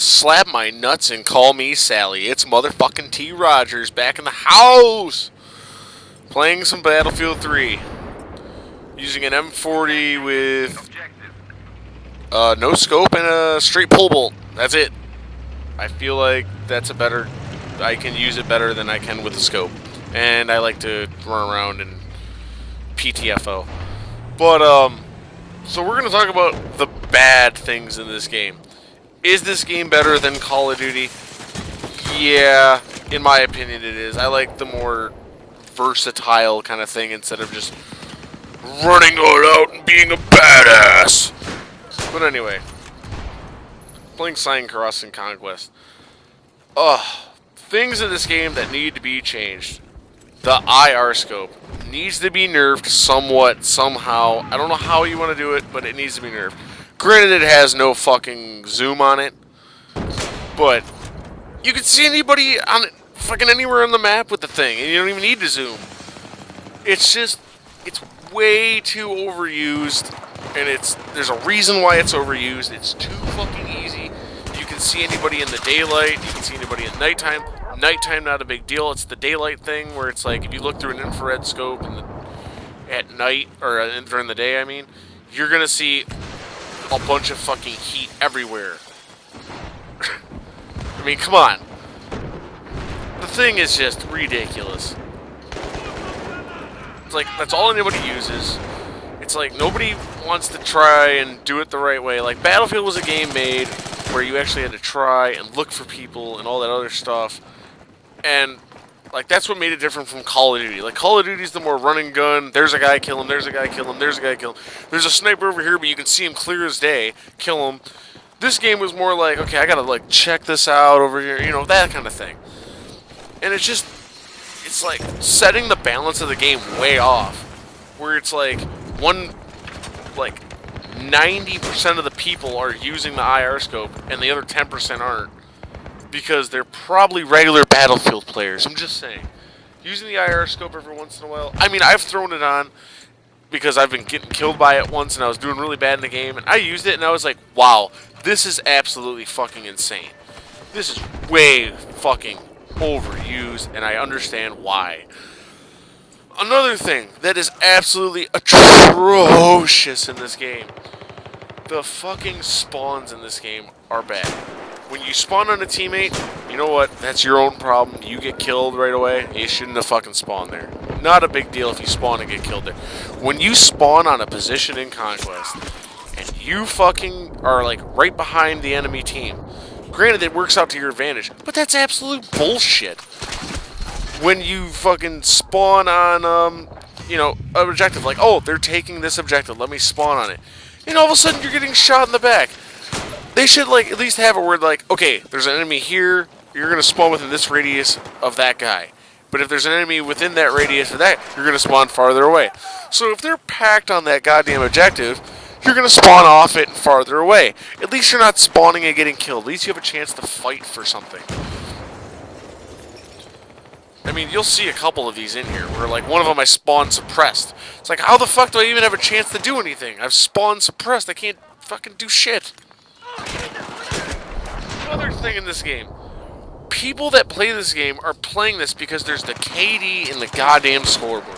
slap my nuts and call me Sally. It's motherfucking T. Rogers back in the house! Playing some Battlefield 3. Using an M40 with no scope and a straight pole bolt. That's it. I feel like that's a better... I can use it better than I can with the scope. And I like to run around and PTFO. But, so we're going to talk about the bad things in this game. Is this game better than Call of Duty? Yeah, in my opinion it is. I like the more versatile kind of thing instead of just running all out and being a badass. But anyway, playing Sign Cross and Conquest. Things in this game that need to be changed. The IR scope needs to be nerfed somewhat, somehow. I don't know how you want to do it, but it needs to be nerfed. Granted, it has no fucking zoom on it, but you can see anybody on fucking anywhere on the map with the thing, and you don't even need to zoom. It's just, it's way too overused, and there's a reason why it's overused. It's too fucking easy. You can see anybody in the daylight, you can see anybody in nighttime. Nighttime, not a big deal. It's the daylight thing where it's like if you look through an infrared scope at night, or during the day, I mean, you're gonna see a bunch of fucking heat everywhere. I mean, come on. The thing is just ridiculous. It's like, that's all anybody uses. It's like, nobody wants to try and do it the right way. Like, Battlefield was a game made where you actually had to try and look for people and all that other stuff. And, like, that's what made it different from Call of Duty. Like, Call of Duty's the more run and gun. There's a guy, kill him. There's a guy, kill him. There's a guy, kill him. There's a sniper over here, but you can see him clear as day. Kill him. This game was more like, okay, I gotta, like, check this out over here. You know, that kind of thing. And it's just, it's like setting the balance of the game way off. Where it's like, 90% of the people are using the IR scope, and the other 10% aren't. Because they're probably regular Battlefield players. I'm just saying. Using the IR scope every once in a while. I mean, I've thrown it on because I've been getting killed by it once and I was doing really bad in the game. And I used it and I was like, wow, this is absolutely fucking insane. This is way fucking overused, and I understand why. Another thing that is absolutely atrocious in this game. The fucking spawns in this game are bad. When you spawn on a teammate, you know what? That's your own problem. You get killed right away. You shouldn't have fucking spawned there. Not a big deal if you spawn and get killed there. When you spawn on a position in Conquest, and you fucking are like right behind the enemy team, granted it works out to your advantage, but that's absolute bullshit. When you fucking spawn on, you know, an objective, like, oh, they're taking this objective, let me spawn on it. And all of a sudden you're getting shot in the back. They should, like, at least have a word like, okay, there's an enemy here, you're going to spawn within this radius of that guy. But if there's an enemy within that radius of that, you're going to spawn farther away. So if they're packed on that goddamn objective, you're going to spawn off it and farther away. At least you're not spawning and getting killed. At least you have a chance to fight for something. I mean, you'll see a couple of these in here where, like, one of them I spawned suppressed. It's like, how the fuck do I even have a chance to do anything? I've spawned suppressed. I can't fucking do shit. Another thing in this game. People that play this game are playing this because there's the KD in the goddamn scoreboard.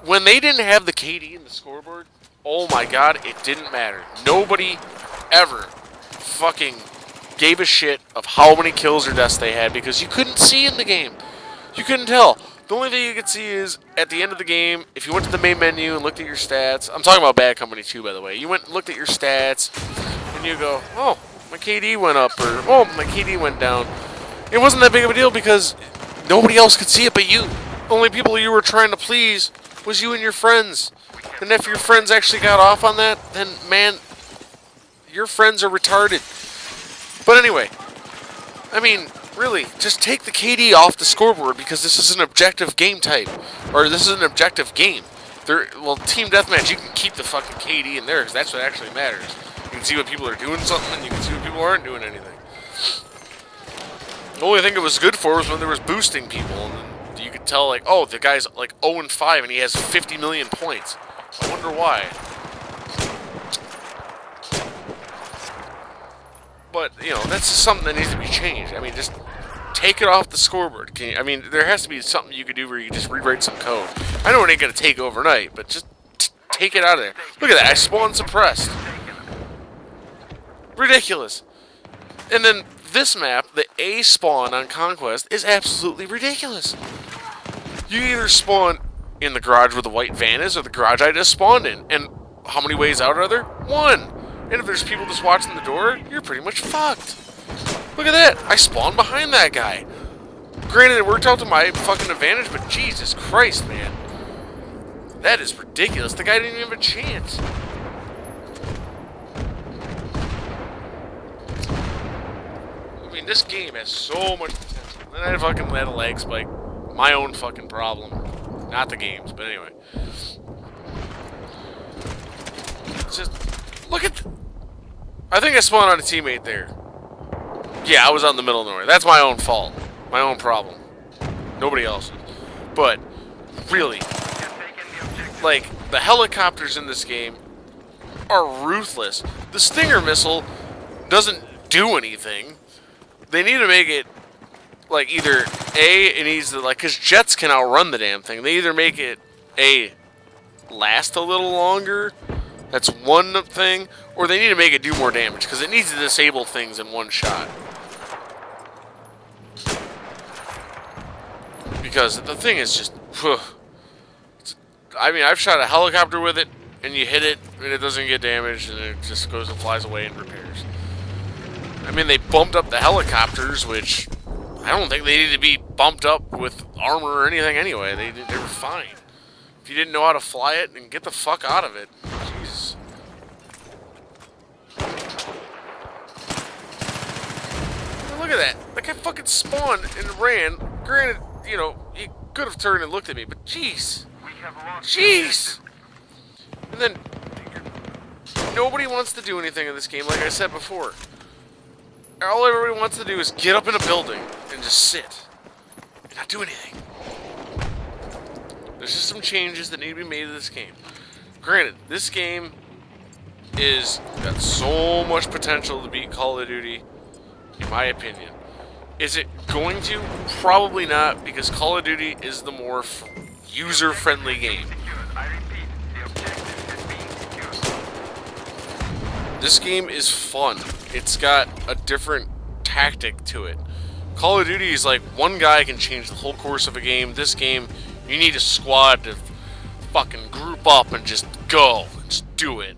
When they didn't have the KD in the scoreboard, oh my god, it didn't matter. Nobody ever fucking gave a shit of how many kills or deaths they had because you couldn't see in the game. You couldn't tell. The only thing you could see is, at the end of the game, if you went to the main menu and looked at your stats, I'm talking about Bad Company 2, by the way. You went and looked at your stats, and you go, oh, my KD went up, or, oh, my KD went down. It wasn't that big of a deal because nobody else could see it but you. The only people you were trying to please was you and your friends. And if your friends actually got off on that, then, man, your friends are retarded. But anyway, I mean, really, just take the KD off the scoreboard because this is an objective game type. Or this is an objective game. Well, Team Deathmatch, you can keep the fucking KD in there because that's what actually matters. You can see when people are doing something and you can see when people aren't doing anything. The only thing it was good for was when there was boosting people. And you could tell, like, oh, the guy's like 0-5 and he has 50 million points. I wonder why. But, you know, that's something that needs to be changed. I mean, just take it off the scoreboard. I mean, there has to be something you could do where you can just rewrite some code. I know it ain't going to take overnight, but just take it out of there. Look at that. I spawned suppressed. Ridiculous. And then this map, the A spawn on Conquest, is absolutely ridiculous. You either spawn in the garage where the white van is or the garage I just spawned in. And how many ways out are there? One. And if there's people just watching the door, you're pretty much fucked. Look at that. I spawned behind that guy. Granted, it worked out to my fucking advantage, but Jesus Christ, man. That is ridiculous. The guy didn't even have a chance. I mean, this game has so much potential. And I fucking let a lag spike. My own fucking problem. Not the game's, but anyway. It's just... Look at... I think I spawned on a teammate there. Yeah, I was out in the middle of nowhere. That's my own fault. My own problem. Nobody else's. But, really, like, the helicopters in this game are ruthless. The Stinger missile doesn't do anything. They need to make it, like, either A, it needs to, like, because jets can outrun the damn thing. They either make it, A, last a little longer, that's one thing, or they need to make it do more damage, because it needs to disable things in one shot. Because the thing is just, I mean, I've shot a helicopter with it, and you hit it, and it doesn't get damaged, and it just goes and flies away and repairs. I mean, they bumped up the helicopters, which I don't think they need to be bumped up with armor or anything anyway. They were fine. If you didn't know how to fly it, then get the fuck out of it. Jeez. Look at that. That guy fucking spawned and ran. Granted, you know, he could have turned and looked at me, but jeez. Jeez! And then, nobody wants to do anything in this game, like I said before. All everybody wants to do is get up in a building and just sit. And not do anything. There's just some changes that need to be made to this game. Granted, this game is got so much potential to beat Call of Duty, in my opinion. Is it going to? Probably not, because Call of Duty is the more user-friendly game. This game is fun. It's got a different tactic to it. Call of Duty is like one guy can change the whole course of a game. This game, you need a squad to fucking group up and just go. Just do it.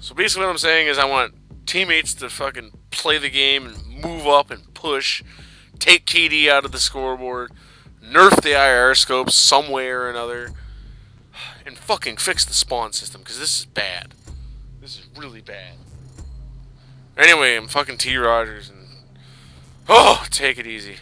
So basically what I'm saying is I want teammates to fucking play the game and move up and push. Take KD out of the scoreboard. Nerf the IR scopes some way or another. And fucking fix the spawn system, because this is bad. This is really bad. Anyway, I'm fucking T. Rogers, and... Oh, take it easy.